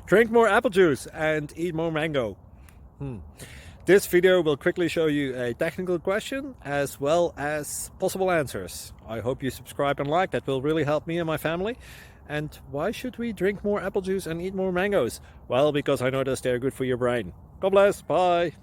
Drink more apple juice and eat more mango. This video will quickly show you a technical question as well as possible answers. I hope you subscribe and like, that will really help me and my family. And why should we drink more apple juice and eat more mangoes? Well, because I noticed they're good for your brain. God bless, bye!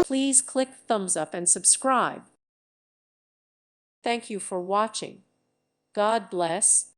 Please click thumbs up and subscribe. Thank you for watching. God bless.